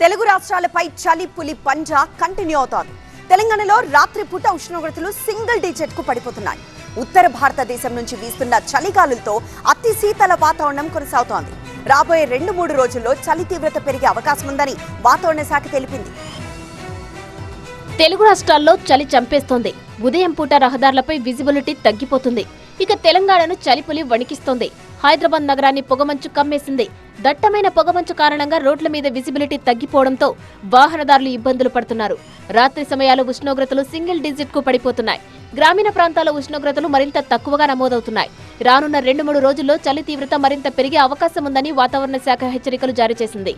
తెలుగు రాష్ట్రాలపై చలి పులి పంజా కంటిన్యూ అవుతోంది. తెలంగాణలో రాత్రిపూట ఉష్ణోగ్రతలు సింగిల్ డిజిట్ కు పడిపోతున్నాయి. ఉత్తర భారతదేశం నుంచి వీస్తున్న చలిగాలులతో అతి శీతల వాతావరణం కొనసాగుతోంది. రాబోయే 2-3 రోజుల్లో చలి తీవ్రత పెరిగే అవకాశం ఉందని వాతావరణ శాఖ తెలిపింది. తెలుగు రాష్ట్రాల్లో చలి చంపేస్తోంది. ఉదయం పూట రహదారులపై విజిబిలిటీ తగ్గిపోతుంది. ఇక తెలంగాణను చలిపులి వణికిస్తోంది. హైదరాబాద్ నగరాన్ని పొగమంచు కమ్మేసింది. దట్టమైన పొగమంచు కారణంగా రోడ్ల మీద విజిబిలిటీ తగ్గిపోవడంతో వాహనదారులు ఇబ్బందులు పడుతున్నారు. రాత్రి సమయాలు ఉష్ణోగ్రతలు సింగిల్ డిజిట్ కు పడిపోతున్నాయి. గ్రామీణ ప్రాంతాల ఉష్ణోగ్రతలు మరింత తక్కువగా నమోదవుతున్నాయి. రానున్న 2-3 రోజుల్లో చలి తీవ్రత మరింత పెరిగే అవకాశం ఉందని వాతావరణ శాఖ హెచ్చరికలు జారీ చేసింది.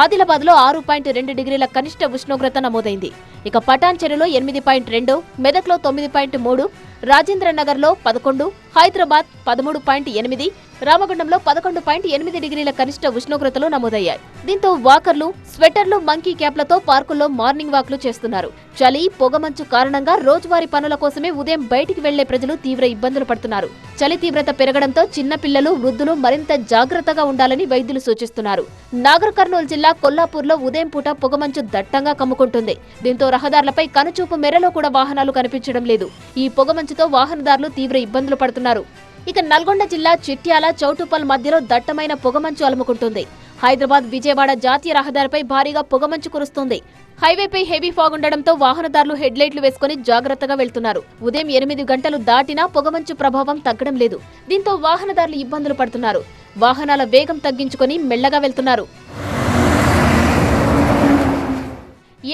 ఆదిలాబాద్ లో 6.2 డిగ్రీల కనిష్ట ఉష్ణోగ్రత నమోదైంది. ఇక పటాన్చెరులో 8.2, మెదక్లో 9.3, రాజేంద్ర నగర్ లో 11, హైదరాబాద్ 13.8, రామగుండంలో 11.8 డిగ్రీల కనిష్ట ఉష్ణోగ్రతలు నమోదయ్యాయి. దీంతో వాకర్లు స్వెటర్లు, మంకీ క్యాప్లతో పార్కుల్లో మార్నింగ్ వాక్లు చేస్తున్నారు. చలి పొగమంచు కారణంగా రోజువారీ పనుల కోసమే ఉదయం బయటికి వెళ్లే ప్రజలు తీవ్ర ఇబ్బందులు పడుతున్నారు. చలి తీవ్రత పెరగడంతో చిన్నపిల్లలు, వృద్ధులు మరింత జాగ్రత్తగా ఉండాలని వైద్యులు సూచిస్తున్నారు. నాగర్ కర్నూలు జిల్లా కొల్లాపూర్లో ఉదయం పూట పొగమంచు దట్టంగా కమ్ముకుంటుంది. దీంతో రహదారులపై కనుచూపు మేరలో కూడా వాహనాలు కనిపించడం లేదు. ఈ పొగమంచుతో వాహనదారులు తీవ్ర ఇబ్బందులు పడుతున్నారు. ఇక నల్గొండ జిల్లా చిట్యాల, చౌటుప్పల్ మధ్యలో దట్టమైన పొగమంచు అలుముకుంటుంది. హైదరాబాద్ విజయవాడ జాతీయ రహదారిపై భారీగా పొగమంచు కురుస్తుంది. హైవేపై హెవీ ఫాగ్ ఉండడంతో వాహనదారులు హెడ్లైట్లు వేసుకుని జాగ్రత్తగా వెళ్తున్నారు. ఉదయం 8 గంటలు దాటినా పొగమంచు ప్రభావం తగ్గడం లేదు. దీంతో వాహనదారులు ఇబ్బందులు పడుతున్నారు. వాహనాల వేగం తగ్గించుకుని మెల్లగా వెళ్తున్నారు.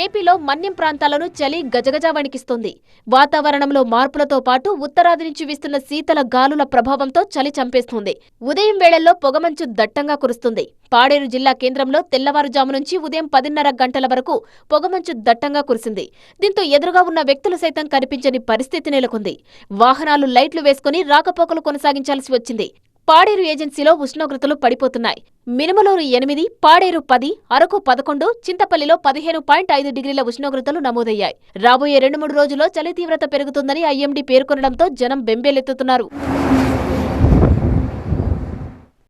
ఏపీలో మన్యం ప్రాంతాలను చలి గజగజ వణికిస్తోంది. వాతావరణంలో మార్పులతో పాటు ఉత్తరాది నుంచి వీస్తున్న శీతల గాలుల ప్రభావంతో చలి చంపేస్తోంది. ఉదయం వేళల్లో పొగమంచు దట్టంగా కురుస్తుంది. పాడేరు జిల్లా కేంద్రంలో తెల్లవారుజాము నుంచి ఉదయం 10:30 గంటల వరకు పొగమంచు దట్టంగా కురిసింది. దీంతో ఎదురుగా ఉన్న వ్యక్తులు సైతం కనిపించని పరిస్థితి నెలకొంది. వాహనాలు లైట్లు వేసుకుని రాకపోకలు కొనసాగించాల్సి వచ్చింది. పాడేరు ఏజెన్సీలో ఉష్ణోగ్రతలు పడిపోతున్నాయి. మినుమలూరు 8, పాడేరు 10, అరకు 11, చింతపల్లిలో 15.5 డిగ్రీల ఉష్ణోగ్రతలు నమోదయ్యాయి. రాబోయే 2-3 రోజుల్లో చలి తీవ్రత పెరుగుతుందని ఐఎండీ పేర్కొనడంతో జనం బెంబేలెత్తుతున్నారు.